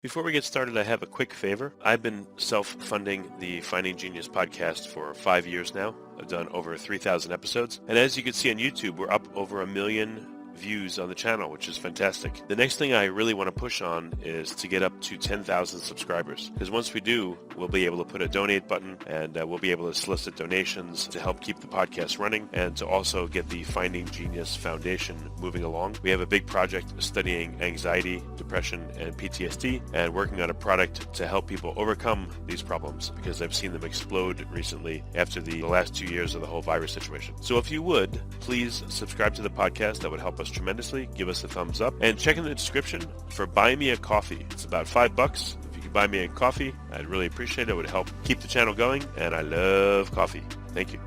Before we get started, I have a quick favor. I've been self-funding the Finding Genius podcast for 5 years now. I've done over 3,000 episodes. And as you can see on YouTube, we're up over 1 million views on the channel, which is fantastic. The next thing I really want to push on is to get up to 10,000 subscribers. Because once we do, we'll be able to put a donate button and we'll be able to solicit donations to help keep the podcast running and to also get the Finding Genius Foundation moving along. We have a big project studying anxiety, depression, and PTSD and working on a product to help people overcome these problems because I've seen them explode recently after the last 2 years of the whole virus situation. So if you would, please subscribe to the podcast. That would help us tremendously. Give us a thumbs up and check in the description for Buy Me a Coffee. It's about $5. If you could buy me a coffee, I'd really appreciate it. It would help keep the channel going, and I love coffee. Thank you.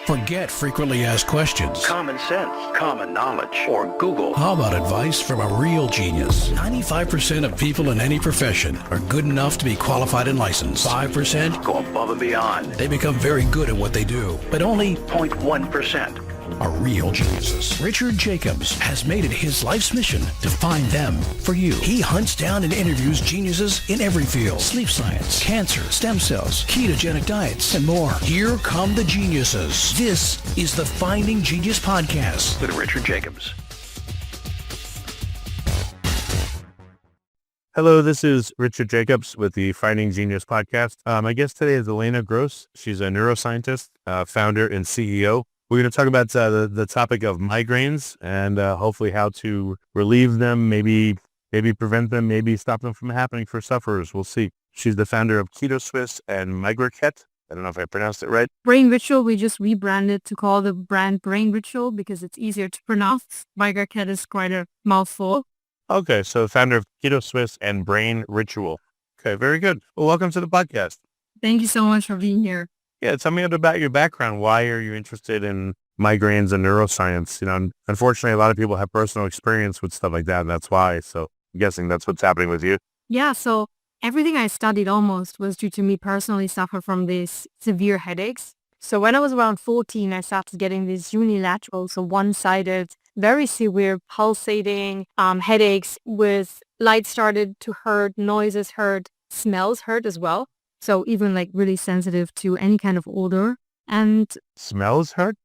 Forget frequently asked questions. Common sense, common knowledge, or Google. How about advice from a real genius? 95% of people in any profession are good enough to be qualified and licensed. 5% go above and beyond. They become very good at what they do, but only 0.1% are real geniuses. Richard Jacobs has made it his life's mission to find them for you. He hunts down and interviews geniuses in every field: sleep science, cancer, stem cells, ketogenic diets, and more. Here come the geniuses. This is the Finding Genius Podcast with Richard Jacobs. Hello, this is Richard Jacobs with the Finding Genius Podcast. My guest today is Elena Gross. She's a neuroscientist, founder and CEO. We're going to talk about the topic of migraines and hopefully how to relieve them, maybe prevent them, maybe stop them from happening for sufferers. We'll see. She's the founder of Keto Swiss and Migraine-Friendly. I don't know if I pronounced it right. Brain Ritual, we just rebranded to call the brand Brain Ritual because it's easier to pronounce. Migraine-Friendly is quite a mouthful. Okay, so founder of Keto Swiss and Brain Ritual. Okay, very good. Well, welcome to the podcast. Thank you so much for being here. Yeah, tell me about your background. Why are you interested in migraines and neuroscience? You know, unfortunately, a lot of people have personal experience with stuff like that, and that's why. So I'm guessing that's what's happening with you. Yeah, so everything I studied almost was due to me personally suffer from these severe headaches. So when I was around 14, I started getting these unilateral, so one-sided, very severe pulsating headaches with light started to hurt, noises hurt, smells hurt as well. So even like really sensitive to any kind of odor. And smells hurt?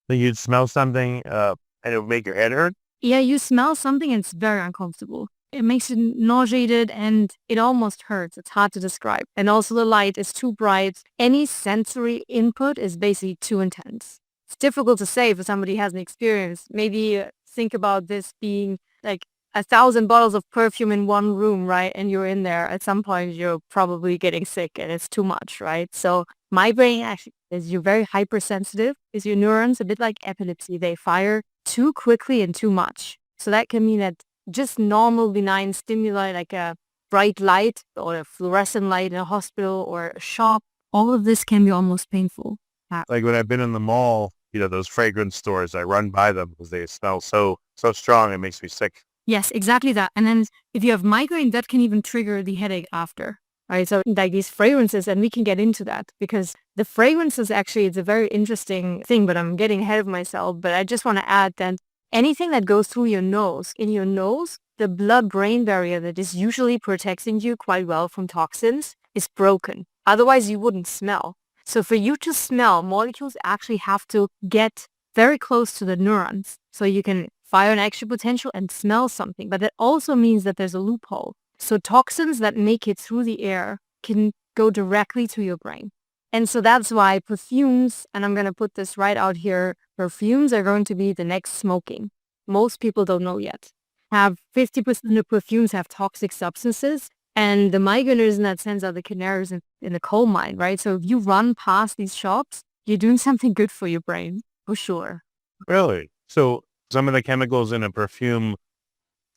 Like you'd smell something and it would make your head hurt? Yeah, you smell something and it's very uncomfortable. It makes you nauseated and it almost hurts. It's hard to describe. And also the light is too bright. Any sensory input is basically too intense. It's difficult to say for somebody who hasn't experienced. Maybe think about this being like 1,000 bottles of perfume in one room, right? And you're in there. At some point, you're probably getting sick and it's too much, right? So my brain actually is you're very hypersensitive. Is your neurons a bit like epilepsy? They fire too quickly and too much. So that can mean that just normal benign stimuli like a bright light or a fluorescent light in a hospital or a shop, all of this can be almost painful. Like when I've been in the mall, you know, those fragrance stores, I run by them because they smell so strong, it makes me sick. Yes, exactly that. And then if you have migraine, that can even trigger the headache after, right? So like these fragrances, and we can get into that because the fragrances actually, it's a very interesting thing, but I'm getting ahead of myself. But I just want to add that anything that goes through your nose, in your nose, the blood-brain barrier that is usually protecting you quite well from toxins is broken. Otherwise, you wouldn't smell. So for you to smell, molecules actually have to get very close to the neurons. So you can fire an extra potential and smell something. But that also means that there's a loophole. So toxins that make it through the air can go directly to your brain. And so that's why perfumes, and I'm going to put this right out here, perfumes are going to be the next smoking. Most people don't know yet. 50% of perfumes have toxic substances. And the migraineurs in that sense are the canaries in the coal mine, right? So if you run past these shops, you're doing something good for your brain, for sure. Really? So some of the chemicals in a perfume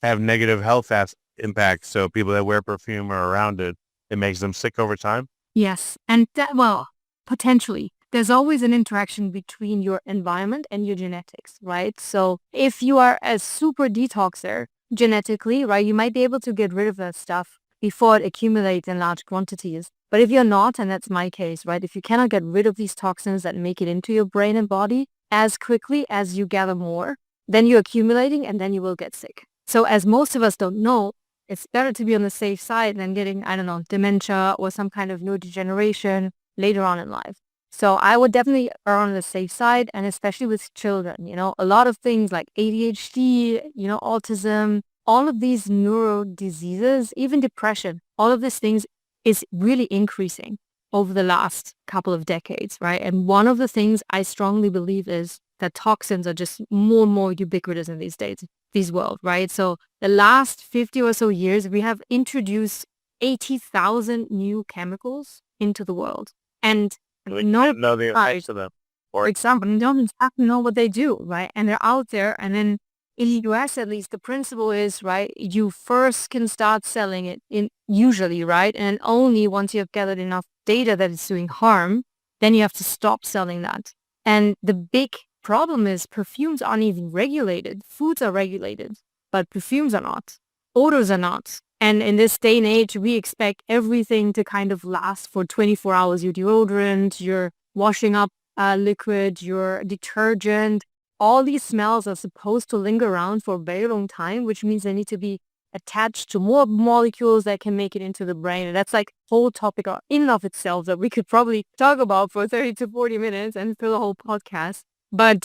have negative health impacts. So people that wear perfume or around it, it makes them sick over time? Yes. And that, well, potentially. There's always an interaction between your environment and your genetics, right? So if you are a super detoxer genetically, right, you might be able to get rid of that stuff before it accumulates in large quantities. But if you're not, and that's my case, right, if you cannot get rid of these toxins that make it into your brain and body as quickly as you gather more, then you're accumulating and then you will get sick. So as most of us don't know, it's better to be on the safe side than getting, I don't know, dementia or some kind of neurodegeneration later on in life. So I would definitely err on the safe side, and especially with children, a lot of things like ADHD, autism, all of these neuro diseases, even depression, all of these things is really increasing over the last couple of decades, right? And one of the things I strongly believe is that toxins are just more and more ubiquitous in these world, right? So the last 50 or so years, we have introduced 80,000 new chemicals into the world. And We no, know the effects of them. for example, no one have to know what they do, right? And they're out there. And then in the US, at least, the principle is, right, you first can start selling it usually, right? And only once you have gathered enough data that it's doing harm, then you have to stop selling that. And the big problem is perfumes aren't even regulated. Foods are regulated, but perfumes are not. Odors are not. And in this day and age, we expect everything to kind of last for 24 hours. Your deodorant, your washing up liquid, your detergent, all these smells are supposed to linger around for a very long time, which means they need to be attached to more molecules that can make it into the brain. And that's like a whole topic in and of itself that we could probably talk about for 30 to 40 minutes and fill a whole podcast. But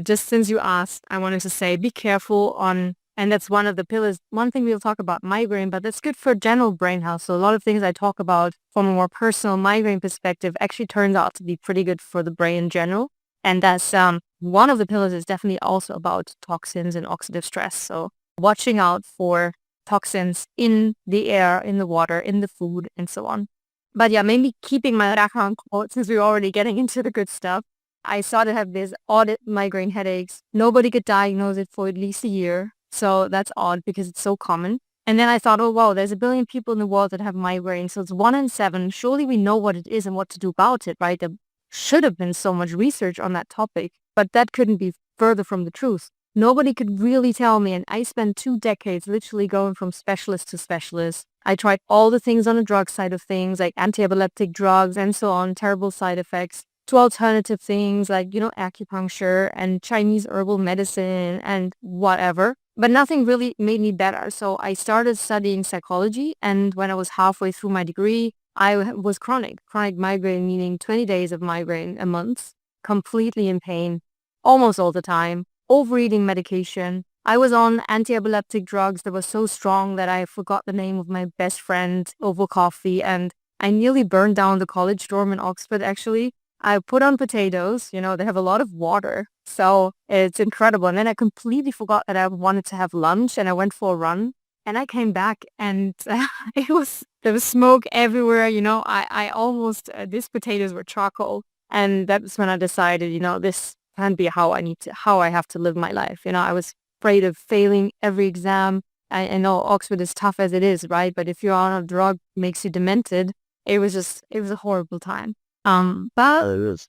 just since you asked, I wanted to say be careful on, and that's one of the pillars. One thing we'll talk about migraine, but that's good for general brain health. So a lot of things I talk about from a more personal migraine perspective actually turns out to be pretty good for the brain in general. And that's one of the pillars is definitely also about toxins and oxidative stress. So watching out for toxins in the air, in the water, in the food, and so on. But yeah, maybe keeping my background quote since we're already getting into the good stuff. I started to have these odd migraine headaches. Nobody could diagnose it for at least a year. So that's odd because it's so common. And then I thought, oh, wow, there's 1 billion people in the world that have migraine. So it's 1 in 7. Surely we know what it is and what to do about it, right? There should have been so much research on that topic, but that couldn't be further from the truth. Nobody could really tell me. And I spent 2 decades literally going from specialist to specialist. I tried all the things on the drug side of things, like anti-epileptic drugs and so on, terrible side effects, to alternative things like, acupuncture and Chinese herbal medicine and whatever. But nothing really made me better. So I started studying psychology. And when I was halfway through my degree, I was chronic migraine, meaning 20 days of migraine a month, completely in pain, almost all the time, overeating medication. I was on anti-epileptic drugs that were so strong that I forgot the name of my best friend over coffee. And I nearly burned down the college dorm in Oxford, actually. I put on potatoes, they have a lot of water. So it's incredible. And then I completely forgot that I wanted to have lunch and I went for a run and I came back and there was smoke everywhere. I almost, these potatoes were charcoal. And that's when I decided, this can't be how I have to live my life. I was afraid of failing every exam. I know Oxford is tough as it is, right? But if you're on a drug makes you demented, it was a horrible time. But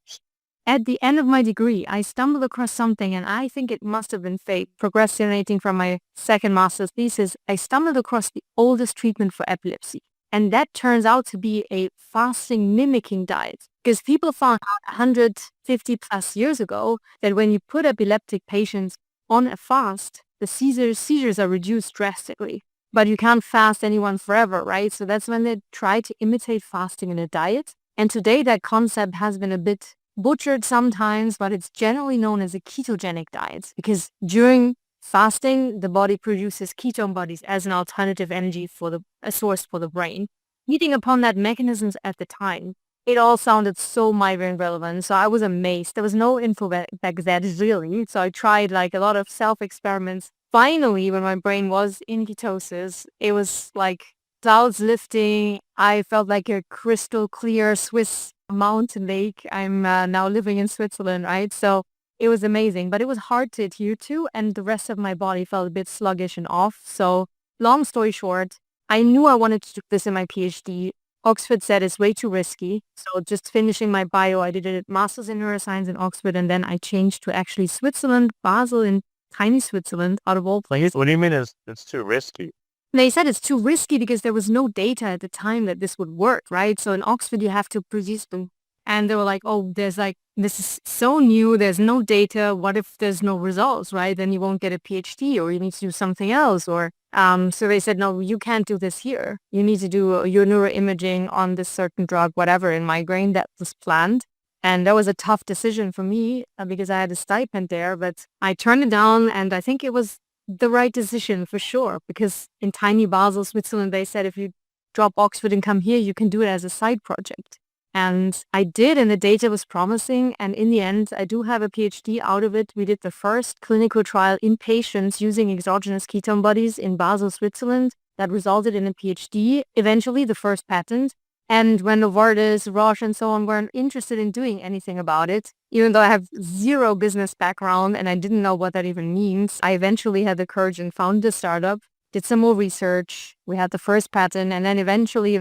at the end of my degree, I stumbled across something, and I think it must have been fate. Procrastinating from my second master's thesis, I stumbled across the oldest treatment for epilepsy. And that turns out to be a fasting mimicking diet. Because people found out 150 plus years ago that when you put epileptic patients on a fast, the seizures are reduced drastically. But you can't fast anyone forever, right? So that's when they try to imitate fasting in a diet. And today that concept has been a bit butchered sometimes, but it's generally known as a ketogenic diet because during fasting, the body produces ketone bodies as an alternative energy a source for the brain. Eating upon that mechanisms at the time, it all sounded so migraine relevant. So I was amazed. There was no info back then really. So I tried like a lot of self-experiments. Finally, when my brain was in ketosis, it was like clouds lifting. I felt like a crystal clear Swiss mountain lake. I'm now living in Switzerland, right? So it was amazing, but it was hard to adhere to, and the rest of my body felt a bit sluggish and off. So long story short, I knew I wanted to do this in my Ph.D. Oxford said it's way too risky. So just finishing my bio, I did a master's in neuroscience in Oxford, and then I changed to actually Switzerland, Basel, in tiny Switzerland, out of all places. What do you mean it's too risky? They said it's too risky because there was no data at the time that this would work, right? So in Oxford, you have to produce them And they were like, oh, this is so new. There's no data. What if there's no results, right? Then you won't get a PhD or you need to do something else. Or so they said, no, you can't do this here. You need to do your neuroimaging on this certain drug, whatever, in migraine that was planned. And that was a tough decision for me because I had a stipend there, but I turned it down, and I think it was the right decision for sure, because in tiny Basel, Switzerland, they said if you drop Oxford and come here, you can do it as a side project. And I did, and the data was promising. And in the end, I do have a PhD out of it. We did the first clinical trial in patients using exogenous ketone bodies in Basel, Switzerland. That resulted in a PhD, eventually the first patent. And when Novartis, Roche, and so on weren't interested in doing anything about it, even though I have zero business background and I didn't know what that even means, I eventually had the courage and founded a startup, did some more research. We had the first patent, and then eventually,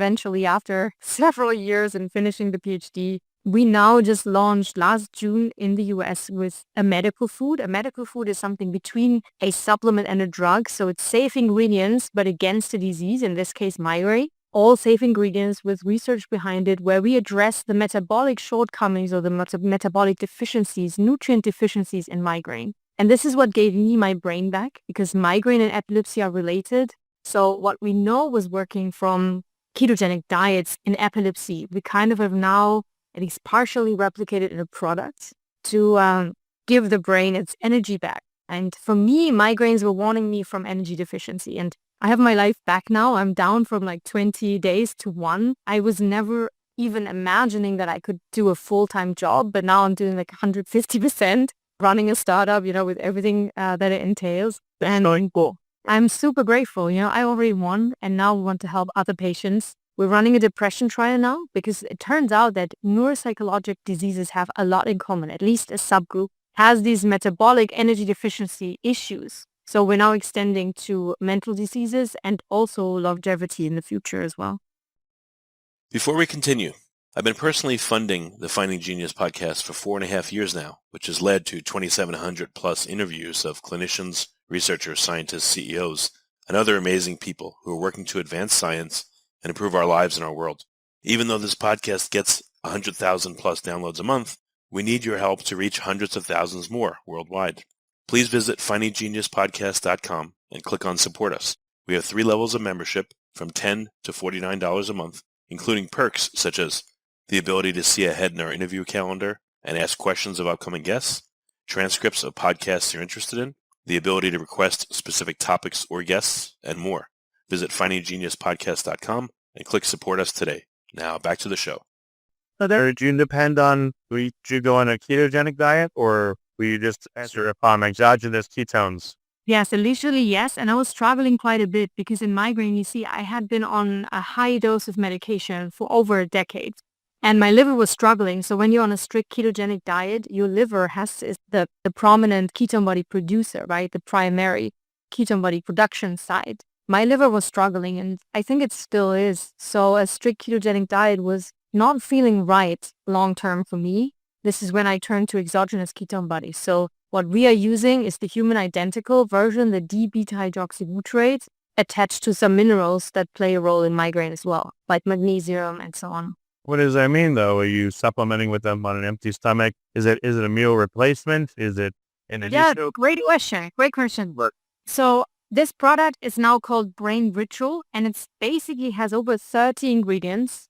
after several years and finishing the PhD, we now just launched last June in the US with a medical food. A medical food is something between a supplement and a drug. So it's safe ingredients, but against a disease, in this case, migraine. All safe ingredients with research behind it, where we address the metabolic shortcomings or the metabolic deficiencies, nutrient deficiencies in migraine. And this is what gave me my brain back, because migraine and epilepsy are related. So what we know was working from ketogenic diets in epilepsy, we kind of have now at least partially replicated in a product to give the brain its energy back. And for me, migraines were warning me from energy deficiency. And I have my life back now. I'm down from like 20 days to 1. I was never even imagining that I could do a full-time job, but now I'm doing like 150%, running a startup, with everything that it entails. And I'm super grateful. I already won, and now we want to help other patients. We're running a depression trial now because it turns out that neuropsychologic diseases have a lot in common. At least a subgroup has these metabolic energy deficiency issues. So we're now extending to mental diseases and also longevity in the future as well. Before we continue, I've been personally funding the Finding Genius podcast for 4.5 years now, which has led to 2,700 plus interviews of clinicians, researchers, scientists, CEOs, and other amazing people who are working to advance science and improve our lives and our world. Even though this podcast gets 100,000 plus downloads a month, we need your help to reach hundreds of thousands more worldwide. Please visit findinggeniuspodcast.com and click on Support Us. We have 3 levels of membership from $10 to $49 a month, including perks such as the ability to see ahead in our interview calendar and ask questions of upcoming guests, transcripts of podcasts you're interested in, the ability to request specific topics or guests, and more. Visit findinggeniuspodcast.com and click Support Us today. Now back to the show. So did you depend on, did you go on a ketogenic diet, or were you just enter upon exogenous ketones? Yes, initially, yes. And I was struggling quite a bit because in migraine, you see, I had been on a high dose of medication for over a decade. And my liver was struggling. So when you're on a strict ketogenic diet, your liver is the prominent ketone body producer, right? The primary ketone body production side. My liver was struggling, and I think it still is. So a strict ketogenic diet was not feeling right long-term for me. This is when I turned to exogenous ketone bodies. So what we are using is the human identical version, the D-beta-hydroxybutyrate, attached to some minerals that play a role in migraine as well, like magnesium and so on. What does that mean, though? Are you supplementing with them on an empty stomach? Is it a meal replacement? Is it an additional? Yeah, great question. Great question. So this product is now called Brain Ritual, and it basically has over 30 ingredients.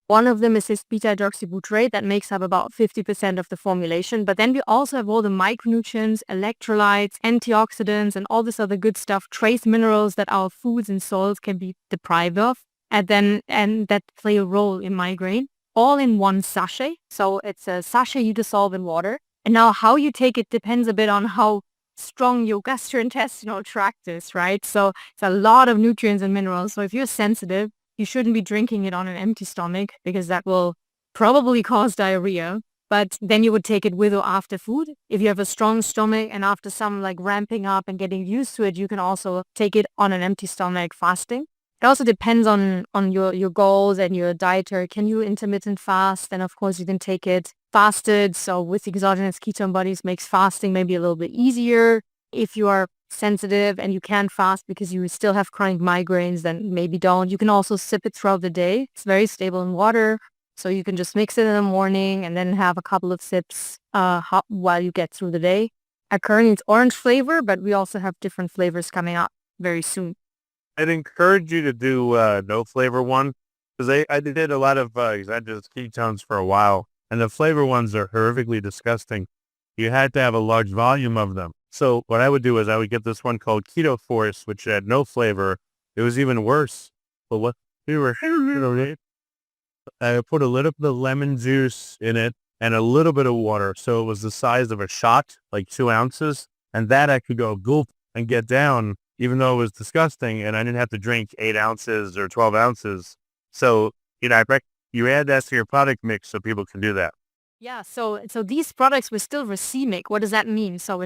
One of them is this beta-hydroxybutyrate that makes up about 50% of the formulation. But then we also have all the micronutrients, electrolytes, antioxidants, and all this other good stuff, trace minerals that our foods and soils can be deprived of, and that play a role in migraine, all in one sachet. So it's a sachet you dissolve in water. And now how you take it depends a bit on how strong your gastrointestinal tract is, right? So it's a lot of nutrients and minerals. So if you're sensitive, you shouldn't be drinking it on an empty stomach because that will probably cause diarrhea. But then you would take it with or after food. If you have a strong stomach and after some like ramping up and getting used to it, you can also take it on an empty stomach fasting. It also depends on your goals and your dietary. Can you intermittent fast? Then of course you can take it fasted. So with exogenous ketone bodies makes fasting maybe a little bit easier. If you are sensitive and you can fast because you still have chronic migraines, then maybe don't. You can also sip it throughout the day. It's very stable in water. So you can just mix it in the morning and then have a couple of sips hot while you get through the day. Currently it's orange flavor, but we also have different flavors coming up very soon. I'd encourage you to do no flavor one because I did a lot of exogenous ketones for a while, and the flavor ones are horrifically disgusting. You had to have a large volume of them. So what I would do is I would get this one called Keto Force, which had no flavor. It was even worse. But what we were, I put a little bit of lemon juice in it and a little bit of water. So it was the size of a shot, like 2 ounces. And that I could go gulp and get down, even though it was disgusting. And I didn't have to drink 8 ounces or 12 ounces. So, you add that to your product mix so people can do that. Yeah, so these products were still racemic. What does that mean? So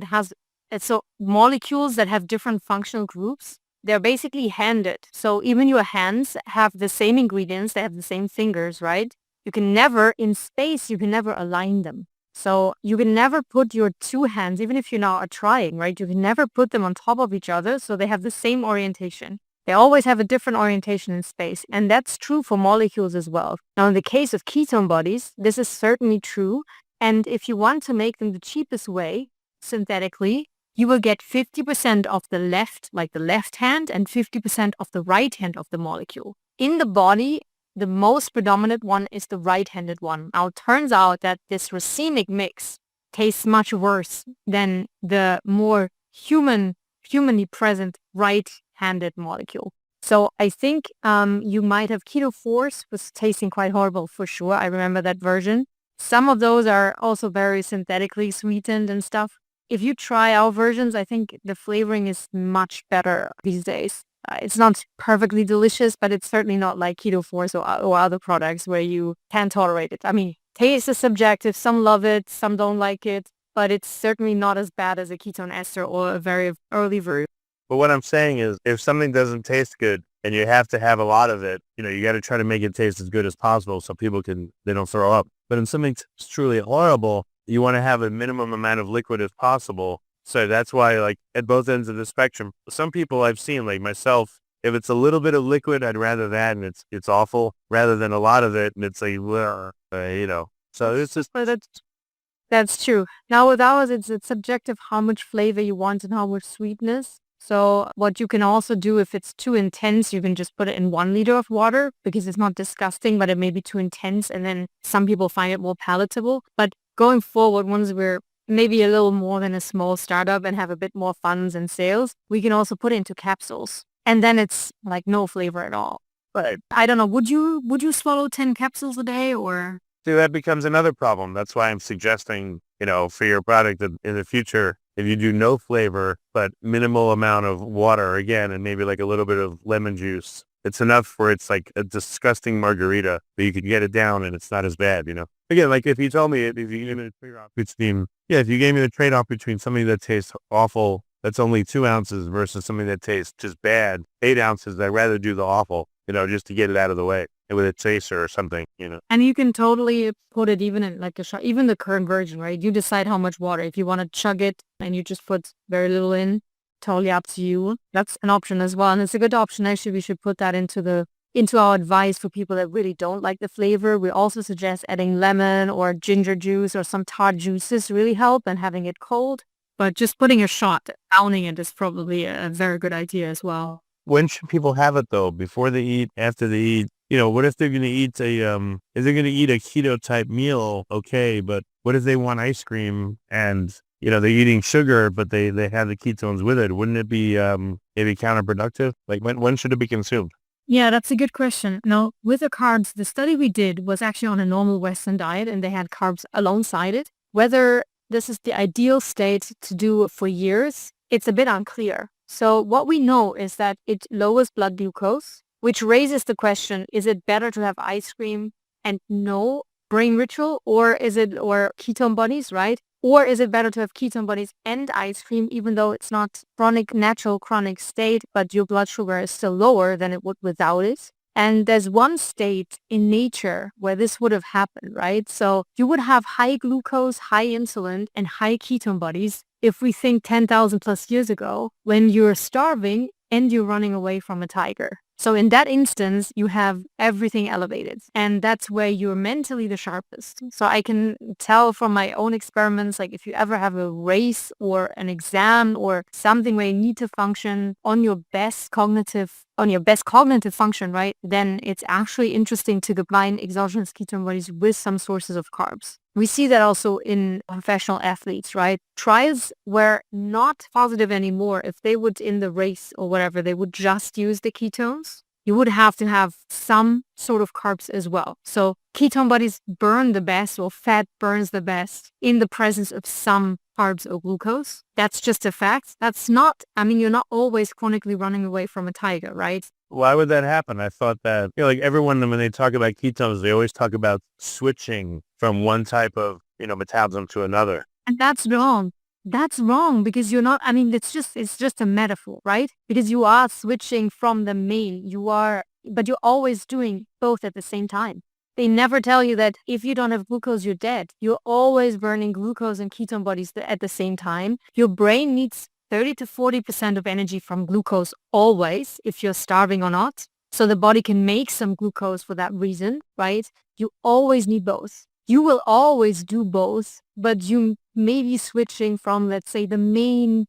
so molecules that have different functional groups, they're basically handed. So even your hands have the same ingredients, they have the same fingers, right? You can never align them. So you can never put your two hands, even if you now are trying, right? You can never put them on top of each other so they have the same orientation. They always have a different orientation in space. And that's true for molecules as well. Now, in the case of ketone bodies, this is certainly true. And if you want to make them the cheapest way, synthetically, you will get 50% of the left, like the left hand, and 50% of the right hand of the molecule. In the body, the most predominant one is the right-handed one. Now, it turns out that this racemic mix tastes much worse than the more humanly present right-handed molecule. So I think you might have Keto Force was tasting quite horrible for sure. I remember that version. Some of those are also very synthetically sweetened and stuff. If you try our versions, I think the flavoring is much better these days. It's not perfectly delicious, but it's certainly not like Keto Force or other products where you can't tolerate it. I mean, taste is subjective. Some love it, some don't like it, but it's certainly not as bad as a ketone ester or a very early version. But what I'm saying is if something doesn't taste good and you have to have a lot of it, you got to try to make it taste as good as possible so people they don't throw up. But in something truly horrible, you want to have a minimum amount of liquid as possible. So that's why, like, at both ends of the spectrum, some people I've seen, like myself, if it's a little bit of liquid, I'd rather that and it's awful rather than a lot of it and it's like, So it's just... But that's true. Now with ours, it's subjective how much flavor you want and how much sweetness. So what you can also do if it's too intense, you can just put it in 1 liter of water because it's not disgusting, but it may be too intense. And then some people find it more palatable. But going forward, once we're maybe a little more than a small startup and have a bit more funds and sales, we can also put it into capsules. And then it's like no flavor at all. But I don't know, would you swallow 10 capsules a day or? See, that becomes another problem. That's why I'm suggesting, for your product that in the future, if you do no flavor, but minimal amount of water again, and maybe like a little bit of lemon juice, it's enough where it's like a disgusting margarita, but you can get it down and it's not as bad, Again, like if you told me, if you gave me the trade-off between, if you gave me the trade-off between something that tastes awful, that's only 2 ounces versus something that tastes just bad, 8 ounces, I'd rather do the awful, just to get it out of the way with a chaser or something, And you can totally put it even in like a shot, even the current version, right? You decide how much water. If you want to chug it and you just put very little in, totally up to you. That's an option as well. And it's a good option. Actually, we should put that into our advice for people that really don't like the flavor. We also suggest adding lemon or ginger juice or some tart juices really help and having it cold. But just putting a shot, downing it is probably a very good idea as well. When should people have it though? Before they eat, after they eat? What if they're going to eat is they're going to eat a keto type meal? Okay. But what if they want ice cream and, they're eating sugar, but they have the ketones with it? Wouldn't it be maybe counterproductive? Like when should it be consumed? Yeah, that's a good question. Now, with the carbs, the study we did was actually on a normal Western diet and they had carbs alongside it. Whether this is the ideal state to do for years, it's a bit unclear. So what we know is that it lowers blood glucose, which raises the question, is it better to have ice cream and no brain ritual or ketone bodies, right? Or is it better to have ketone bodies and ice cream, even though it's not natural chronic state, but your blood sugar is still lower than it would without it? And there's one state in nature where this would have happened, right? So you would have high glucose, high insulin, and high ketone bodies if we think 10,000 plus years ago when you're starving and you're running away from a tiger. So in that instance, you have everything elevated, and that's where you're mentally the sharpest. So I can tell from my own experiments, like if you ever have a race or an exam or something where you need to function on your best cognitive function, right? Then it's actually interesting to combine exogenous ketone bodies with some sources of carbs. We see that also in professional athletes, right? Trials were not positive anymore. If they would in the race or whatever, they would just use the ketones. You would have to have some sort of carbs as well. So ketone bodies burn the best, or fat burns the best in the presence of some carbs or glucose. That's just a fact. That's not, you're not always chronically running away from a tiger, right? Why would that happen? I thought that, like everyone, when they talk about ketones, they always talk about switching from one type of, metabolism to another. And that's wrong. That's wrong because you're not, it's just a metaphor, right? Because you are switching from the main, but you're always doing both at the same time. They never tell you that if you don't have glucose, you're dead. You're always burning glucose and ketone bodies at the same time. Your brain needs 30 to 40% of energy from glucose always, if you're starving or not. So the body can make some glucose for that reason, right? You always need both. You will always do both, but you may be switching from, let's say, the main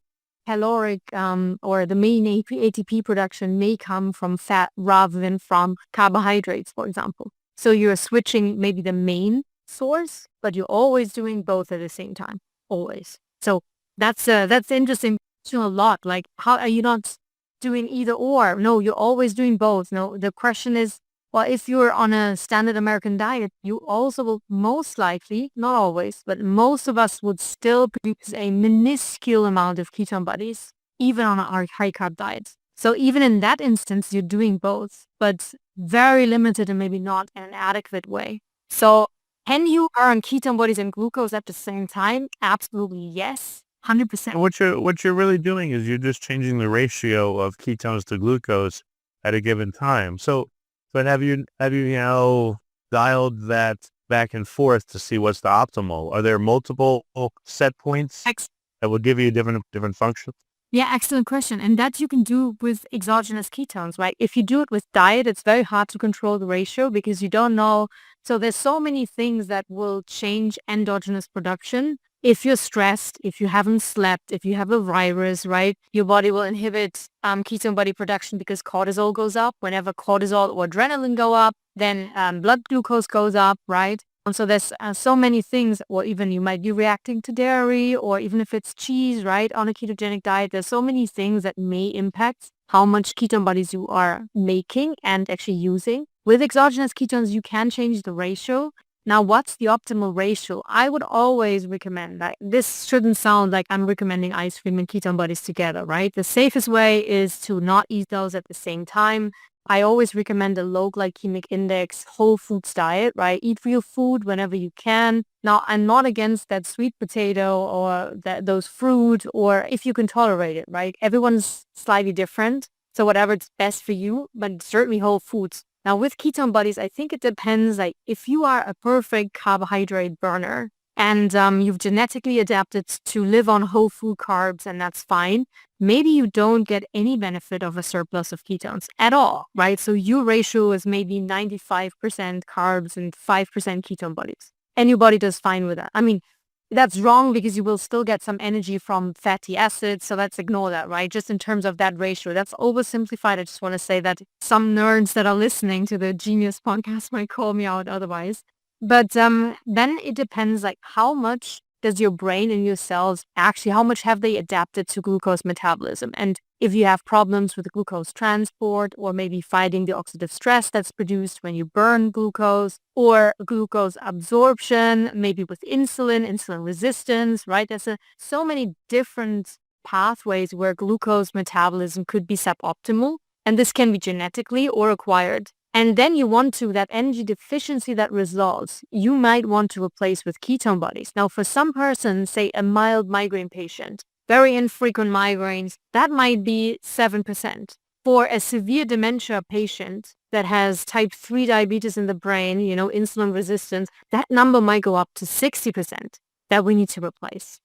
caloric or the main ATP production may come from fat rather than from carbohydrates, for example. So you're switching maybe the main source, but you're always doing both at the same time, always. So that's interesting a lot. Like, how are you not doing either or? No, you're always doing both. No, the question is, well, if you're on a standard American diet, you also will most likely, not always, but most of us would still produce a minuscule amount of ketone bodies, even on our high carb diet. So even in that instance, you're doing both, but very limited and maybe not in an adequate way. So can you burn ketone bodies and glucose at the same time? Absolutely, yes. 100%. And what you're really doing is you're just changing the ratio of ketones to glucose at a given time. But have you dialed that back and forth to see what's the optimal? Are there multiple set points that will give you different functions? Yeah, excellent question. And that you can do with exogenous ketones, right? If you do it with diet, it's very hard to control the ratio because you don't know. So there's so many things that will change endogenous production. If you're stressed, if you haven't slept, if you have a virus, right, your body will inhibit ketone body production because cortisol goes up. Whenever cortisol or adrenaline go up, then blood glucose goes up, right? And so there's so many things, or even you might be reacting to dairy, or even if it's cheese, right, on a ketogenic diet, there's so many things that may impact how much ketone bodies you are making and actually using. With exogenous ketones, you can change the ratio. Now, what's the optimal ratio? I would always recommend that. This shouldn't sound like I'm recommending ice cream and ketone bodies together, right? The safest way is to not eat those at the same time. I always recommend a low glycemic index, whole foods diet, right? Eat real food whenever you can. Now, I'm not against that sweet potato or those fruit, or if you can tolerate it, right? Everyone's slightly different. So whatever's best for you, but certainly whole foods. Now, with ketone bodies, I think it depends. Like, if you are a perfect carbohydrate burner and you've genetically adapted to live on whole food carbs, and that's fine, maybe you don't get any benefit of a surplus of ketones at all, right? So your ratio is maybe 95% carbs and 5% ketone bodies, and your body does fine with that. That's wrong because you will still get some energy from fatty acids. So let's ignore that, right? Just in terms of that ratio, that's oversimplified. I just want to say that some nerds that are listening to the Genius podcast might call me out otherwise. But then it depends, like, how much does your brain and your cells actually, how much have they adapted to glucose metabolism? And if you have problems with glucose transport, or maybe fighting the oxidative stress that's produced when you burn glucose, or glucose absorption, maybe with insulin resistance, right? There's so many different pathways where glucose metabolism could be suboptimal. And this can be genetically or acquired. And then that energy deficiency that results, you might want to replace with ketone bodies. Now, for some persons, say a mild migraine patient, very infrequent migraines, that might be 7%. For a severe dementia patient that has type 3 diabetes in the brain, insulin resistance, that number might go up to 60% that we need to replace,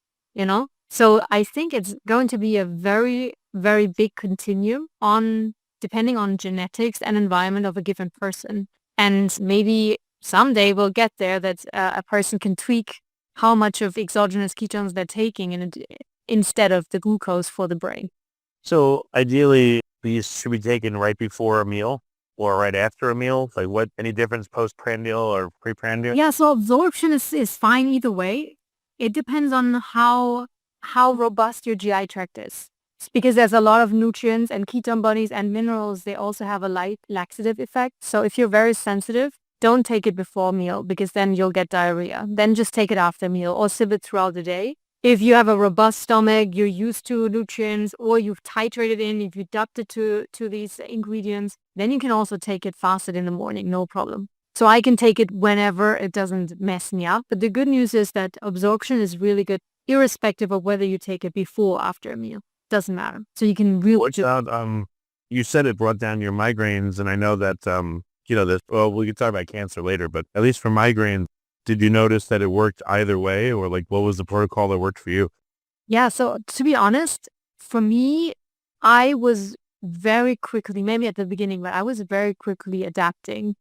So I think it's going to be a very, very big continuum on depending on genetics and environment of a given person. And maybe someday we'll get there that a person can tweak how much of exogenous ketones they're taking instead of the glucose for the brain. So ideally, these should be taken right before a meal or right after a meal? Like any difference postprandial or preprandial? Yeah, so absorption is fine either way. It depends on how robust your GI tract is. It's because there's a lot of nutrients and ketone bodies and minerals. They also have a light laxative effect. So if you're very sensitive, don't take it before meal because then you'll get diarrhea. Then just take it after meal or sip it throughout the day. If you have a robust stomach, you're used to nutrients, or you've titrated in, if you adapted to these ingredients, then you can also take it fasted in the morning, no problem. So I can take it whenever, it doesn't mess me up. But the good news is that absorption is really good, irrespective of whether you take it before or after a meal. Doesn't matter. So you can really you said it brought down your migraines, and I know that, we can talk about cancer later, but at least for migraines, did you notice that it worked either way, or like what was the protocol that worked for you? Yeah, so to be honest, for me, I was very quickly, maybe at the beginning, but I was very quickly adapting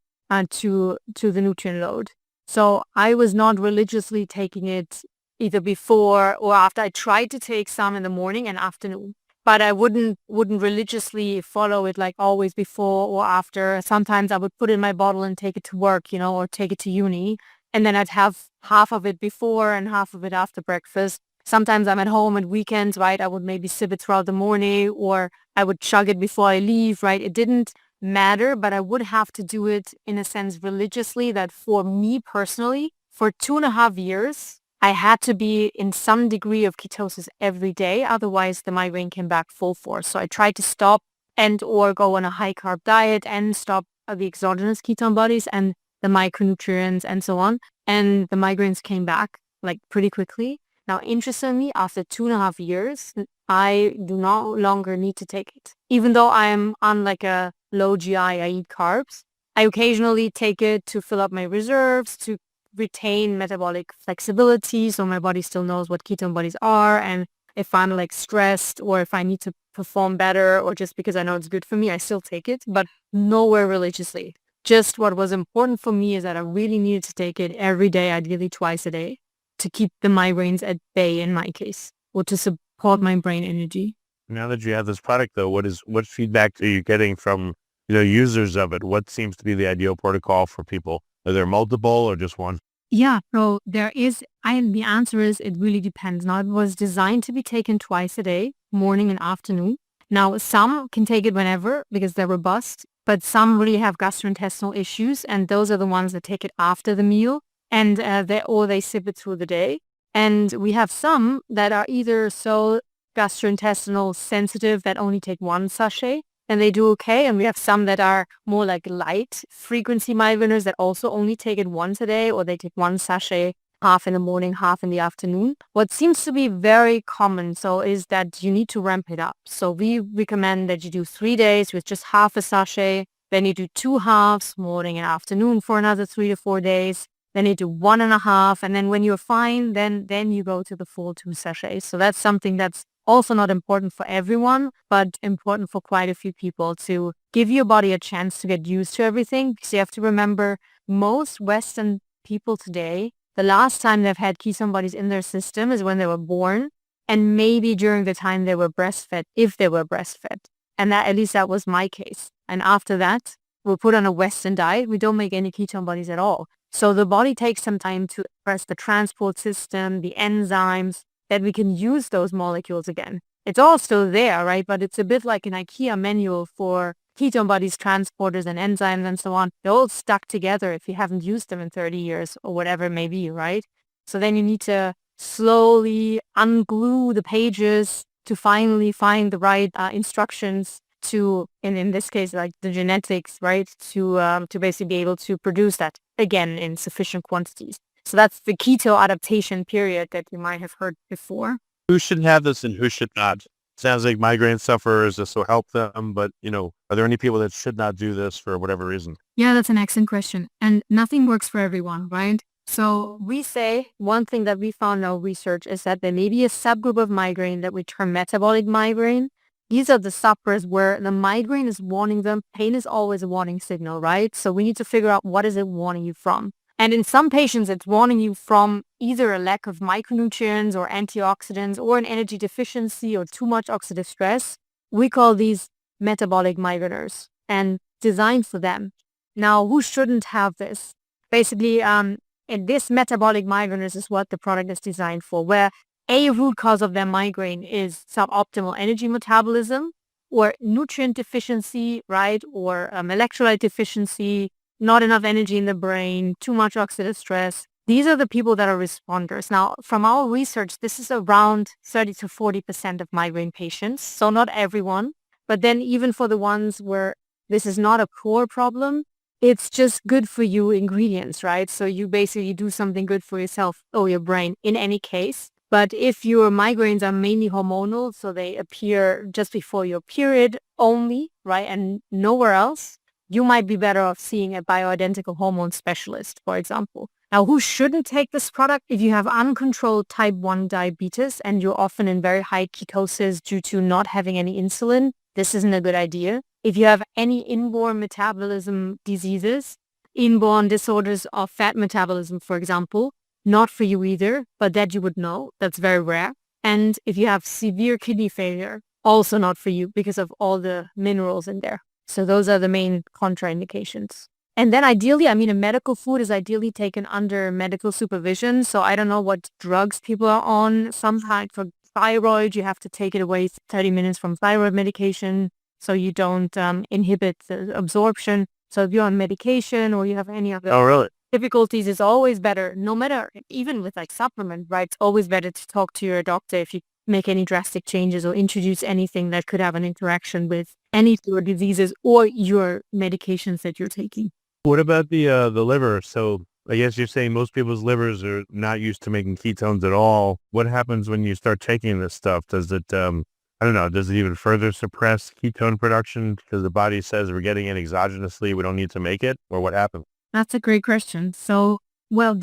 to the nutrient load. So I was not religiously taking it either before or after. I tried to take some in the morning and afternoon, but I wouldn't religiously follow it like always before or after. Sometimes I would put it in my bottle and take it to work, or take it to uni. And then I'd have half of it before and half of it after breakfast. Sometimes I'm at home at weekends, right? I would maybe sip it throughout the morning, or I would chug it before I leave, right? It didn't matter, but I would have to do it in a sense religiously, that for me personally, for 2.5 years, I had to be in some degree of ketosis every day. Otherwise, the migraine came back full force. So I tried to stop and or go on a high carb diet and stop the exogenous ketone bodies and the micronutrients and so on. And the migraines came back like pretty quickly. Now, interestingly, after 2.5 years, I do no longer need to take it. Even though I'm on like a low GI, I eat carbs. I occasionally take it to fill up my reserves, to retain metabolic flexibility, so my body still knows what ketone bodies are. And if I'm like stressed or if I need to perform better or just because I know it's good for me, I still take it, but nowhere religiously. Just what was important for me is that I really needed to take it every day, ideally twice a day, to keep the migraines at bay in my case, or to support my brain energy. Now that you have this product, though, what feedback are you getting from users of it? What seems to be the ideal protocol for people? Are there multiple or just one? Yeah, so there is, and the answer is it really depends. Now, it was designed to be taken twice a day, morning and afternoon. Now, some can take it whenever because they're robust, but some really have gastrointestinal issues, and those are the ones that take it after the meal, and they sip it through the day. And we have some that are either so gastrointestinal sensitive that only take one sachet, and they do okay. And we have some that are more like light frequency migraineurs that also only take it once a day, or they take one sachet, half in the morning, half in the afternoon. What seems to be very common, is that you need to ramp it up. So we recommend that you do 3 days with just half a sachet. Then you do 2 halves, morning and afternoon, for another 3 to 4 days. Then you do 1.5. And then when you're fine, then you go to the full 2 sachets. So that's something that's also not important for everyone, but important for quite a few people, to give your body a chance to get used to everything. Because you have to remember, most Western people today, the last time they've had ketone bodies in their system is when they were born, and maybe during the time they were breastfed, if they were breastfed. And at least that was my case. And after that, we're put on a Western diet. We don't make any ketone bodies at all. So the body takes some time to express the transport system, the enzymes, that we can use those molecules again. It's all still there, right? But it's a bit like an IKEA manual for ketone bodies, transporters, and enzymes, and so on. They're all stuck together if you haven't used them in 30 years or whatever it may be, right? So then you need to slowly unglue the pages to finally find the right instructions to, in this case, like the genetics, right? To basically be able to produce that again in sufficient quantities. So that's the keto adaptation period that you might have heard before. Who should have this and who should not? Sounds like migraine sufferers, this will help them, but, are there any people that should not do this for whatever reason? Yeah, that's an excellent question. And nothing works for everyone, right? So we say one thing that we found in our research is that there may be a subgroup of migraine that we term metabolic migraine. These are the sufferers where the migraine is warning them. Pain is always a warning signal, right? So we need to figure out what is it warning you from. And in some patients, it's warning you from either a lack of micronutrients or antioxidants or an energy deficiency or too much oxidative stress. We call these metabolic migraineurs and designed for them. Now, who shouldn't have this? Basically, and this metabolic migraineurs is what the product is designed for, where a root cause of their migraine is suboptimal energy metabolism or nutrient deficiency, right? Or electrolyte deficiency, not enough energy in the brain, too much oxidative stress. These are the people that are responders. Now, from our research, this is around 30 to 40% of migraine patients. So not everyone, but then even for the ones where this is not a core problem, it's just good for you ingredients, right? So you basically do something good for yourself or your brain in any case. But if your migraines are mainly hormonal, so they appear just before your period only, right, and nowhere else, you might be better off seeing a bioidentical hormone specialist, for example. Now, who shouldn't take this product? If you have uncontrolled type 1 diabetes and you're often in very high ketosis due to not having any insulin, this isn't a good idea. If you have any inborn metabolism diseases, inborn disorders of fat metabolism, for example, not for you either, but that you would know. That's very rare. And if you have severe kidney failure, also not for you because of all the minerals in there. So those are the main contraindications. And then ideally, a medical food is ideally taken under medical supervision. So I don't know what drugs people are on. Sometimes for thyroid, you have to take it away 30 minutes from thyroid medication so you don't inhibit the absorption. So if you're on medication or you have any other difficulties, it's always better, no matter, even with like supplement, right? It's always better to talk to your doctor if you make any drastic changes or introduce anything that could have an interaction with any of your diseases or your medications that you're taking. What about the liver? So I guess you're saying most people's livers are not used to making ketones at all. What happens when you start taking this stuff? Does it, I don't know, does it even further suppress ketone production because the body says we're getting it exogenously, we don't need to make it, or what happens? That's a great question. So, well,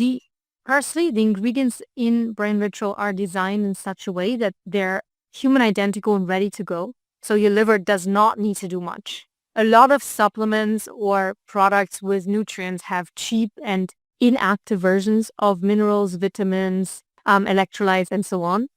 personally, the ingredients in Brain Ritual are designed in such a way that they're human identical and ready to go. So your liver does not need to do much. A lot of supplements or products with nutrients have cheap and inactive versions of minerals, vitamins, electrolytes, and so on.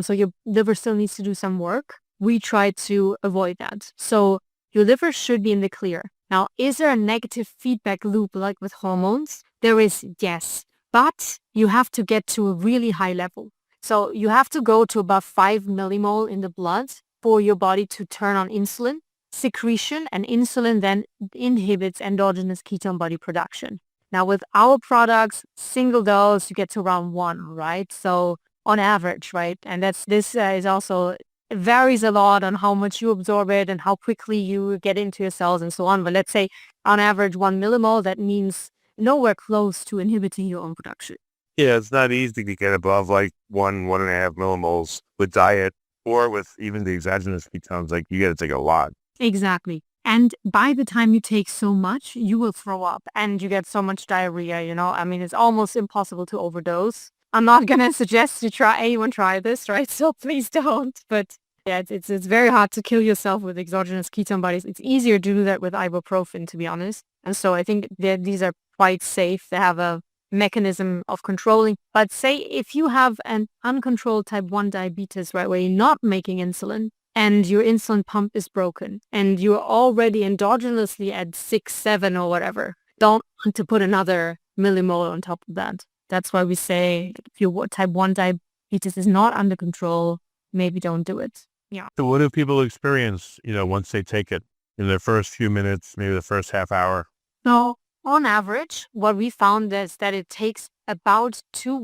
So your liver still needs to do some work. We try to avoid that. So your liver should be in the clear. Now, is there a negative feedback loop like with hormones? There is, yes, but you have to get to a really high level. So you have to go to above 5 millimole in the blood for your body to turn on insulin secretion, and insulin then inhibits endogenous ketone body production. Now, with our products, single dose, you get to around 1, right? So on average, right? And this is also, it varies a lot on how much you absorb it and how quickly you get into your cells and so on. But let's say on average 1 millimole, that means nowhere close to inhibiting your own production. Yeah, it's not easy to get above like 1.5 millimoles with diet or with even the exogenous ketones. Like you got to take a lot. Exactly. And by the time you take so much, you will throw up and you get so much diarrhea, it's almost impossible to overdose. I'm not going to suggest anyone try this, right? So please don't. But yeah, it's very hard to kill yourself with exogenous ketone bodies. It's easier to do that with ibuprofen, to be honest. And so I think that these are quite safe. They have a mechanism of controlling. But say if you have an uncontrolled type 1 diabetes, right, where you're not making insulin and your insulin pump is broken and you're already endogenously at 6, 7 or whatever, don't want to put another millimole on top of that. That's why we say if your type 1 diabetes is not under control, maybe don't do it. Yeah. So what do people experience, once they take it in their first few minutes, maybe the first half hour? So on average, what we found is that it takes about 2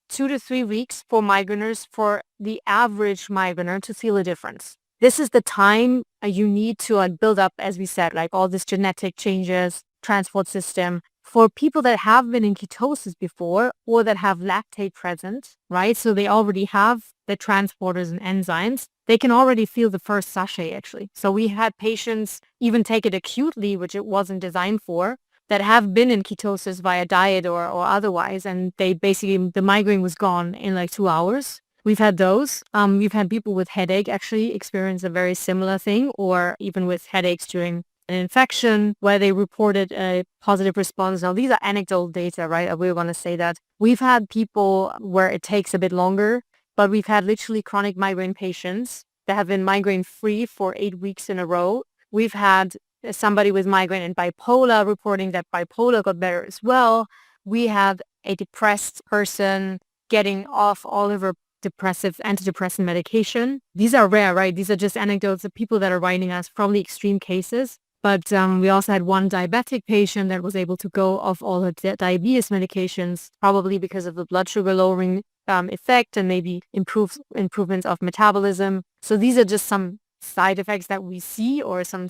to 3 weeks for migraineurs, for the average migraineur to feel a difference. This is the time you need to build up, as we said, like all these genetic changes, transport system. For people that have been in ketosis before or that have lactate present, right? So they already have the transporters and enzymes. They can already feel the first sachet, actually. So we had patients even take it acutely, which it wasn't designed for, that have been in ketosis via diet or otherwise. And they basically, the migraine was gone in like 2 hours We've had those. We've had people with headache actually experience a very similar thing, or even with headaches during an infection where they reported a positive response. Now, these are anecdotal data, right? I really want to say that. We've had people where it takes a bit longer, but we've had literally chronic migraine patients that have been migraine-free for 8 weeks in a row. We've had somebody with migraine and bipolar reporting that bipolar got better as well. We had a depressed person getting off all of her antidepressant medication. These are rare, right? These are just anecdotes of people that are writing us, probably extreme cases. But we also had one diabetic patient that was able to go off all her diabetes medications, probably because of the blood sugar lowering effect and maybe improvements of metabolism. So these are just some side effects that we see, or some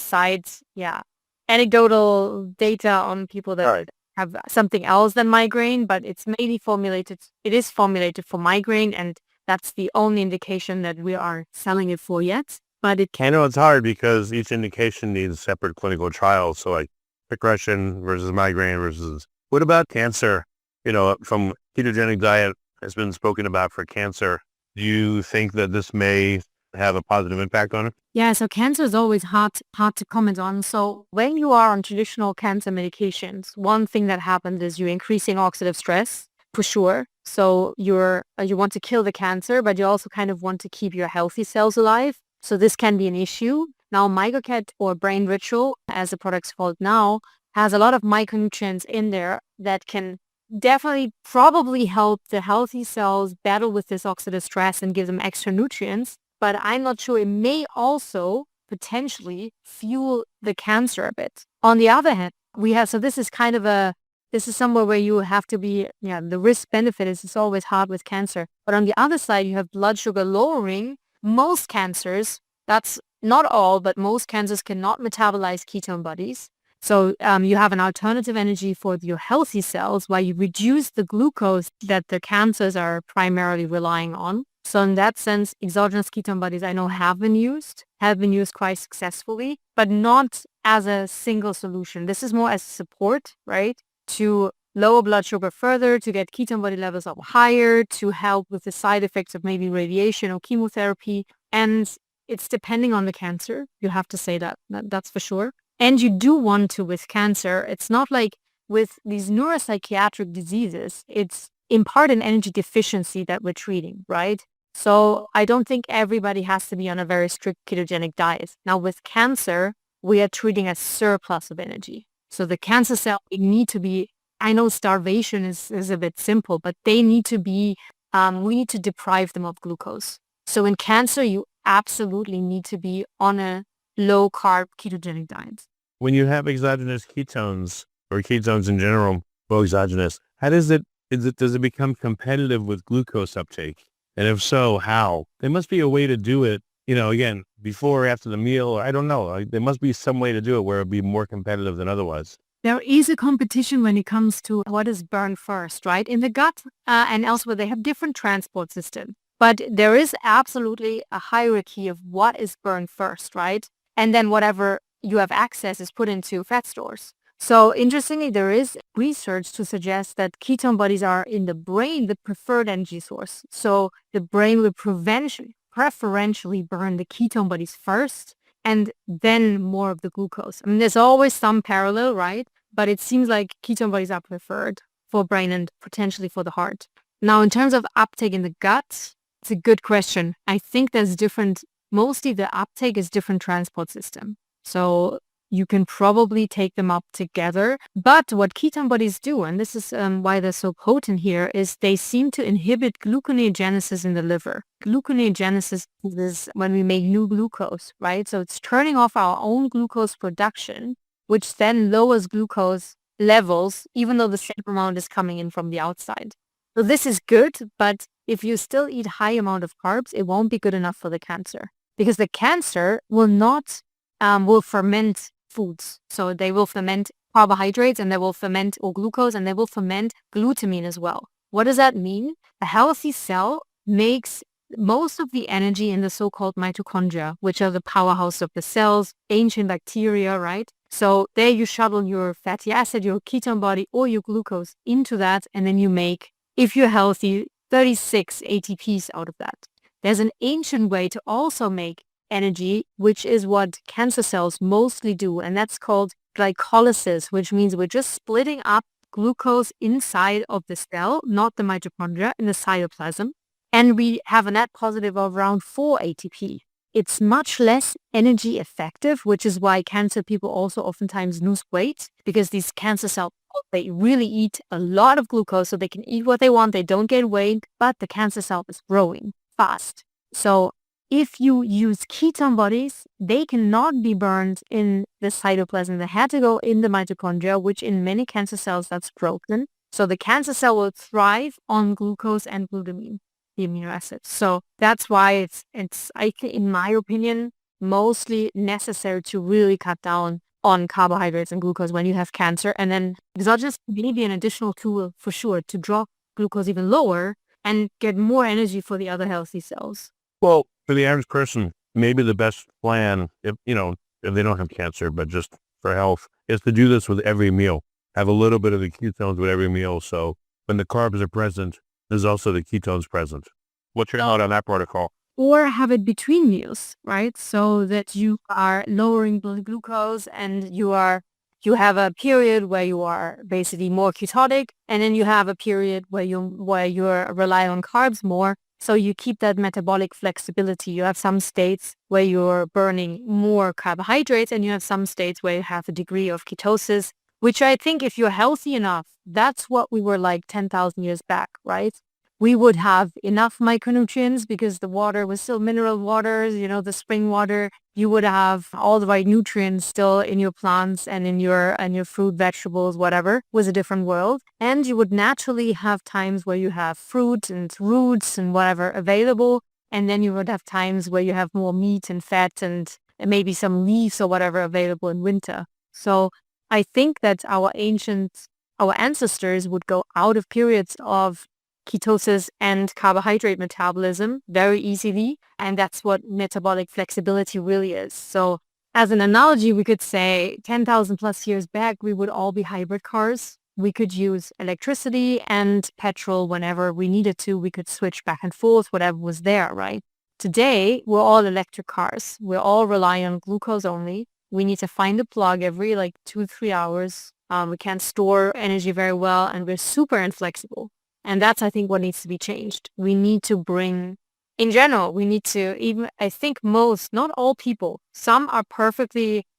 anecdotal data on people that have something else than migraine, but it is formulated for migraine, and that's the only indication that we are selling it for yet. But I know it's hard because each indication needs separate clinical trials. So like depression versus migraine versus, what about cancer? From ketogenic diet has been spoken about for cancer. Do you think that this may have a positive impact on it? Yeah, so cancer is always hard to comment on. So when you are on traditional cancer medications, one thing that happens is you're increasing oxidative stress for sure. So you want to kill the cancer, but you also kind of want to keep your healthy cells alive. So this can be an issue. Now, MigraCat, or Brain Ritual, as the product's called now, has a lot of micronutrients in there that can definitely probably help the healthy cells battle with this oxidative stress and give them extra nutrients. But I'm not sure. It may also potentially fuel the cancer a bit. On the other hand, this is somewhere where you have to be, the risk benefit is, it's always hard with cancer. But on the other side, you have blood sugar lowering. Most cancers, that's not all, but most cancers cannot metabolize ketone bodies. So you have an alternative energy for your healthy cells while you reduce the glucose that the cancers are primarily relying on. So in that sense, exogenous ketone bodies I know have been used quite successfully, but not as a single solution. This is more as support, right? To lower blood sugar further, to get ketone body levels up higher, to help with the side effects of maybe radiation or chemotherapy. And it's depending on the cancer. You have to say that's for sure. And you do want to, with cancer, it's not like with these neuropsychiatric diseases, it's in part an energy deficiency that we're treating, right? So I don't think everybody has to be on a very strict ketogenic diet. Now with cancer, we are treating a surplus of energy. So the cancer cell need to be, I know starvation is a bit simple, but they need to be, we need to deprive them of glucose. So in cancer, you absolutely need to be on a low carb ketogenic diet. When you have exogenous ketones, or ketones in general, well, exogenous, does it become competitive with glucose uptake? And if so, how? There must be a way to do it, again, before or after the meal, or I don't know. There must be some way to do it where it'd be more competitive than otherwise. There is a competition when it comes to what is burned first, right? In the gut and elsewhere, they have different transport systems. But there is absolutely a hierarchy of what is burned first, right? And then whatever you have access is put into fat stores. So interestingly, there is research to suggest that ketone bodies are in the brain the preferred energy source. So the brain will preferentially burn the ketone bodies first and then more of the glucose. I mean, there's always some parallel, right? But it seems like ketone bodies are preferred for brain and potentially for the heart. Now, in terms of uptake in the gut, it's a good question. I think mostly the uptake is different transport system. So you can probably take them up together. But what ketone bodies do, and this is why they're so potent here, is they seem to inhibit gluconeogenesis in the liver. Gluconeogenesis is when we make new glucose, right? So it's turning off our own glucose production, which then lowers glucose levels, even though the same amount is coming in from the outside. So this is good, but if you still eat high amount of carbs, it won't be good enough for the cancer, because the cancer will ferment foods. So they will ferment carbohydrates, and they will ferment or glucose, and they will ferment glutamine as well. What does that mean? A healthy cell makes most of the energy in the so-called mitochondria, which are the powerhouse of the cells, ancient bacteria, right? So there you shuttle your fatty acid, your ketone body, or your glucose into that, and then you make, if you're healthy, 36 ATPs out of that. There's an ancient way to also make energy, which is what cancer cells mostly do, and that's called glycolysis, which means we're just splitting up glucose inside of the cell, not the mitochondria, in the cytoplasm, and we have a net positive of around 4 ATP. It's much less energy effective, which is why cancer people also oftentimes lose weight, because these cancer cells, they really eat a lot of glucose, so they can eat what they want, they don't get weight, but the cancer cell is growing fast. So if you use ketone bodies, they cannot be burned in the cytoplasm. They had to go in the mitochondria, which in many cancer cells, that's broken. So the cancer cell will thrive on glucose and glutamine, the amino acids. So that's why it's I think, in my opinion, mostly necessary to really cut down on carbohydrates and glucose when you have cancer. And then exogenous may be an additional tool for sure to drop glucose even lower and get more energy for the other healthy cells. Well, for the average person, maybe the best plan, if they don't have cancer, but just for health, is to do this with every meal. Have a little bit of the ketones with every meal. So when the carbs are present, there's also the ketones present. What's your thought on that protocol? Or have it between meals, right? So that you are lowering blood glucose and you have a period where you are basically more ketotic, and then you have a period where you're relying on carbs more. So you keep that metabolic flexibility. You have some states where you're burning more carbohydrates, and you have some states where you have a degree of ketosis, which I think if you're healthy enough, that's what we were like 10,000 years back, right? We would have enough micronutrients because the water was still mineral waters, the spring water. You would have all the right nutrients still in your plants and in your fruit, vegetables, whatever. It was a different world. And you would naturally have times where you have fruit and roots and whatever available. And then you would have times where you have more meat and fat and maybe some leaves or whatever available in winter. So I think that our ancestors would go out of periods of ketosis and carbohydrate metabolism very easily. And that's what metabolic flexibility really is. So as an analogy, we could say 10,000 plus years back, we would all be hybrid cars. We could use electricity and petrol whenever we needed to. We could switch back and forth, whatever was there, right? Today, we're all electric cars. We're all relying on glucose only. We need to find a plug every 2-3 hours. We can't store energy very well, and we're super inflexible. And that's, I think, what needs to be changed. We need to in general, I think not all people, some are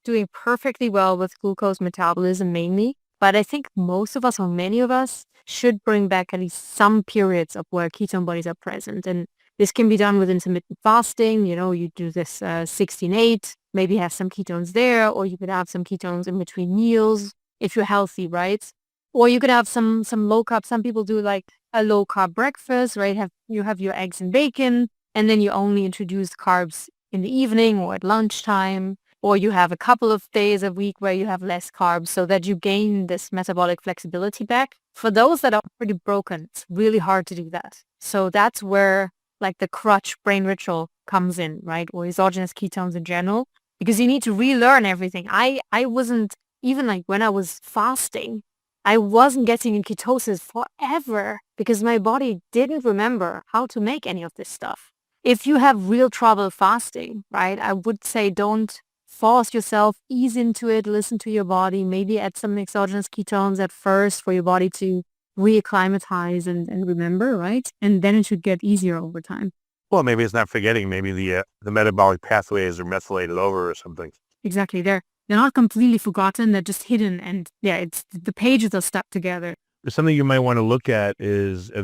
doing perfectly well with glucose metabolism mainly, but I think most of us or many of us should bring back at least some periods of where ketone bodies are present. And this can be done with intermittent fasting. You do this 16-8, maybe have some ketones there, or you could have some ketones in between meals if you're healthy, right? Or you could have some low carb. Some people do like a low carb breakfast, right? You have your eggs and bacon, and then you only introduce carbs in the evening or at lunchtime. Or you have a couple of days a week where you have less carbs so that you gain this metabolic flexibility back. For those that are pretty broken, it's really hard to do that. So that's where the crutch brain ritual comes in, right? Or exogenous ketones in general, because you need to relearn everything. I wasn't, even when I was fasting, I wasn't getting in ketosis forever because my body didn't remember how to make any of this stuff. If you have real trouble fasting, right, I would say don't force yourself, ease into it, listen to your body, maybe add some exogenous ketones at first for your body to reacclimatize and remember, right? And then it should get easier over time. Well, maybe it's not forgetting. Maybe the metabolic pathways are methylated over or something. Exactly. They're not completely forgotten. They're just hidden. And it's the pages are stuck together. Something you might want to look at is get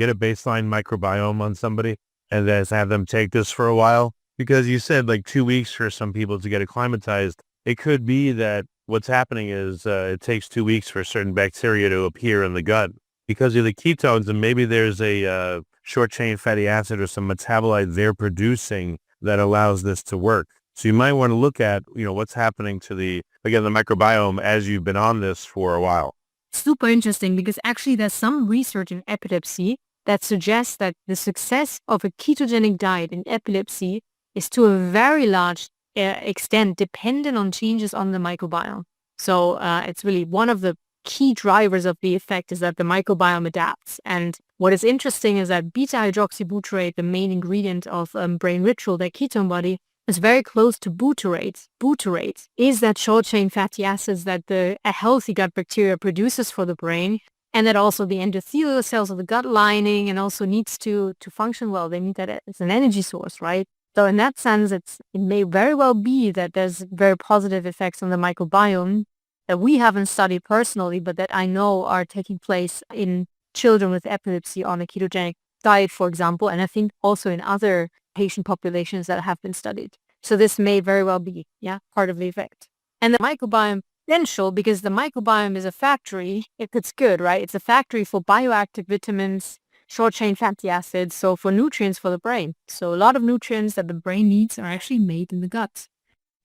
a baseline microbiome on somebody and then have them take this for a while. Because you said 2 weeks for some people to get acclimatized. It could be that what's happening is it takes 2 weeks for certain bacteria to appear in the gut because of the ketones, and maybe there's a short chain fatty acid or some metabolite they're producing that allows this to work. So you might want to look at, what's happening to the microbiome as you've been on this for a while. Super interesting, because actually there's some research in epilepsy that suggests that the success of a ketogenic diet in epilepsy is to a very large extent dependent on changes on the microbiome. So it's really one of the key drivers of the effect is that the microbiome adapts. And what is interesting is that beta-hydroxybutyrate, the main ingredient of brain ritual, that ketone body, is very close to butyrate. Butyrate is that short-chain fatty acids that a healthy gut bacteria produces for the brain, and that also the endothelial cells of the gut lining and also needs to function well. They need that as an energy source, right? So in that sense, it may very well be that there's very positive effects on the microbiome that we haven't studied personally, but that I know are taking place in children with epilepsy on a ketogenic diet, for example, and I think also in other patient populations that have been studied. So this may very well be, part of the effect. And the microbiome essential because the microbiome is a factory, if it's good, right? It's a factory for bioactive vitamins, short-chain fatty acids, so for nutrients for the brain. So a lot of nutrients that the brain needs are actually made in the gut.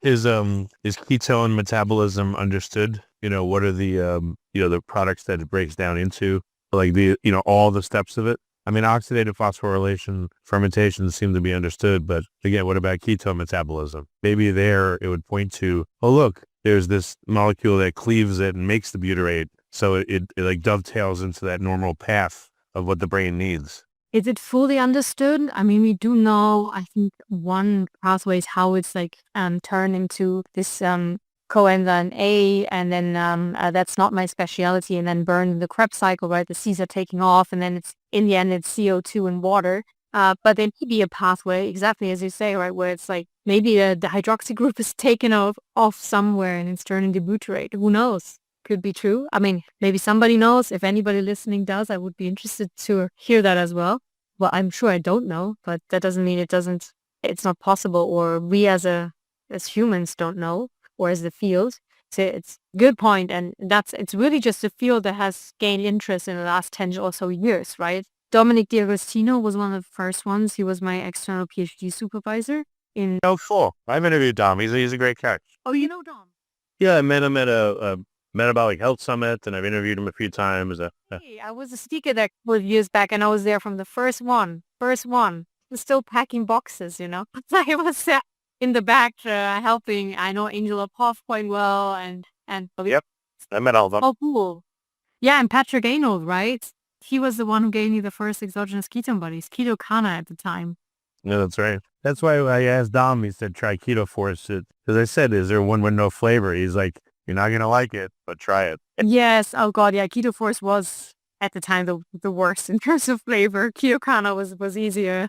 Is ketone metabolism understood? What are the products that it breaks down into? Like all the steps of it? I mean, oxidative phosphorylation, fermentation seem to be understood, but again, what about ketone metabolism? Maybe there it would point to, oh, look, there's this molecule that cleaves it and makes the butyrate. So it like dovetails into that normal path of what the brain needs. Is it fully understood? I mean, we do know, I think one pathway is how it's like turned into this coenzyme A, and then that's not my specialty, and then burn the Krebs cycle, right? The C's are taking off, and then it's in the end, it's CO2 and water. But there may be a pathway, exactly as you say, right, where it's like maybe the hydroxy group is taken off somewhere and it's turned into butyrate. Who knows? Could be true. I mean, maybe somebody knows. If anybody listening does, I would be interested to hear that as well. Well, I'm sure I don't know, but that doesn't mean it's not possible, or we as humans don't know, or as the field. So it's a good point, and it's really just a field that has gained interest in the last 10 or so years, right? Dominic D'Agostino was one of the first ones. He was my external Ph.D. supervisor in... Oh, cool. I've interviewed Dom. He's a great catch. Oh, you know Dom? Yeah, I met him at a Metabolic Health Summit, and I've interviewed him a few times. Hey, I was a speaker there a couple of years back, and I was there from the first one. I'm still packing boxes, I was in the back helping. I know Angela Poff quite well, and yep, I met all of them. Oh, cool. Yeah, and Patrick Arnold, right? He was the one who gave me the first exogenous ketone buddies, Ketocana at the time. Yeah, that's right. That's why I asked Dom, he said, try Keto Force. Because I said, is there one with no flavor? He's like, you're not going to like it, but try it. Yes. Oh, God. Yeah. Keto Force was, at the time, the worst in terms of flavor. Ketocana was easier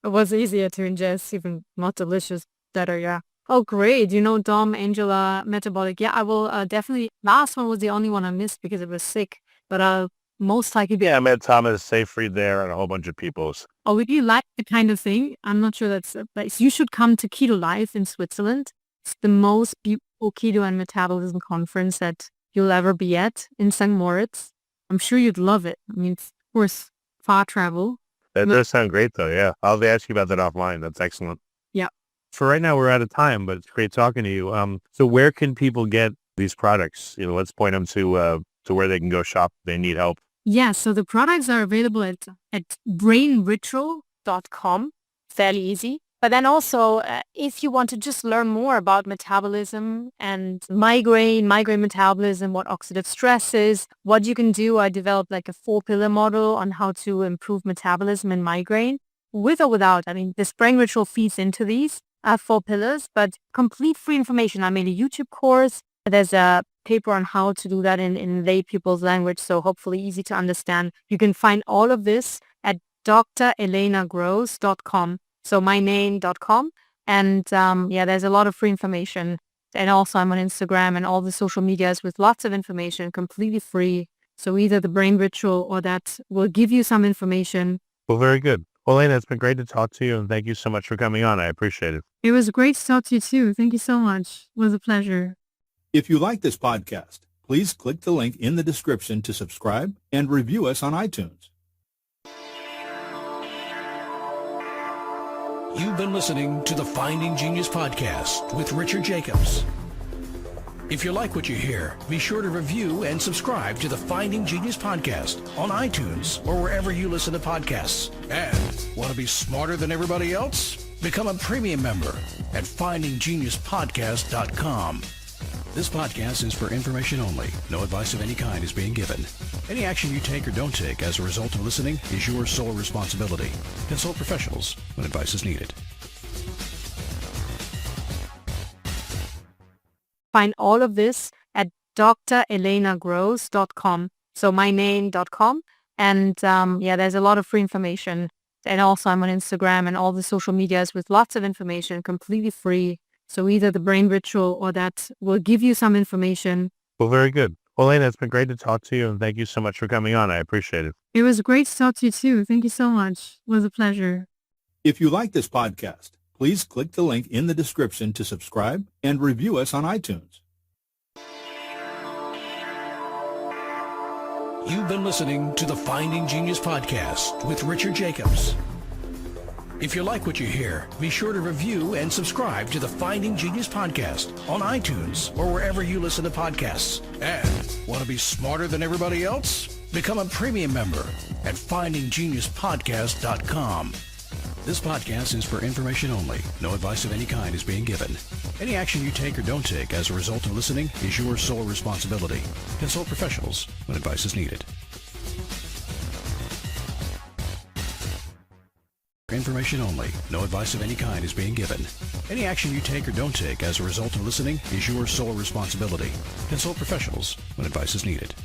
was easier to ingest, even not delicious, better, yeah. Oh, great. Dom, Angela, Metabolic. Yeah, I will definitely. Last one was the only one I missed because it was sick, but I'll most likely be. Yeah, I met Thomas Seyfried there and a whole bunch of people. Oh, would you like the kind of thing? I'm not sure that's a place. You should come to Keto Life in Switzerland. It's the most beautiful keto and metabolism conference that you'll ever be at in St. Moritz. I'm sure you'd love it. I mean, it's, of course, far travel. That does sound great, though, yeah. I'll ask you about that offline. That's excellent. Yeah. For right now, we're out of time, but it's great talking to you. So where can people get these products? Let's point them to where they can go shop if they need help. Yeah, so the products are available at brainritual.com. Fairly easy. But then also, if you want to just learn more about metabolism and migraine metabolism, what oxidative stress is, what you can do, I developed like a 4-pillar model on how to improve metabolism in migraine, with or without. I mean, this brain ritual feeds into these 4 pillars, but complete free information. I made a YouTube course. There's a paper on how to do that in lay people's language, so hopefully easy to understand. You can find all of this at drelenagross.com. So myname.com. And there's a lot of free information. And also I'm on Instagram and all the social medias with lots of information, completely free. So either the brain ritual or that will give you some information. Well, very good. Well, Elena, it's been great to talk to you, and thank you so much for coming on. I appreciate it. It was great to talk to you too. Thank you so much. It was a pleasure. If you like this podcast, please click the link in the description to subscribe and review us on iTunes. You've been listening to the Finding Genius podcast with Richard Jacobs. If you like what you hear, be sure to review and subscribe to the Finding Genius podcast on iTunes or wherever you listen to podcasts. And want to be smarter than everybody else? Become a premium member at findinggeniuspodcast.com. This podcast is for information only. No advice of any kind is being given. Any action you take or don't take as a result of listening is your sole responsibility. Consult professionals when advice is needed. Find all of this at drelenagross.com. So myname.com. And there's a lot of free information. And also I'm on Instagram and all the social medias with lots of information, completely free. So either the brain ritual or that will give you some information. Well, very good. Well, Elena, it's been great to talk to you, and thank you so much for coming on. I appreciate it. It was great to talk to you too. Thank you so much. It was a pleasure. If you like this podcast, please click the link in the description to subscribe and review us on iTunes. You've been listening to the Finding Genius podcast with Richard Jacobs. If you like what you hear, be sure to review and subscribe to the Finding Genius podcast on iTunes or wherever you listen to podcasts. And want to be smarter than everybody else? Become a premium member at findinggeniuspodcast.com. This podcast is for information only. No advice of any kind is being given. Any action you take or don't take as a result of listening is your sole responsibility. Consult professionals when advice is needed. Information only. No advice of any kind is being given. Any action you take or don't take as a result of listening is your sole responsibility. Consult professionals when advice is needed.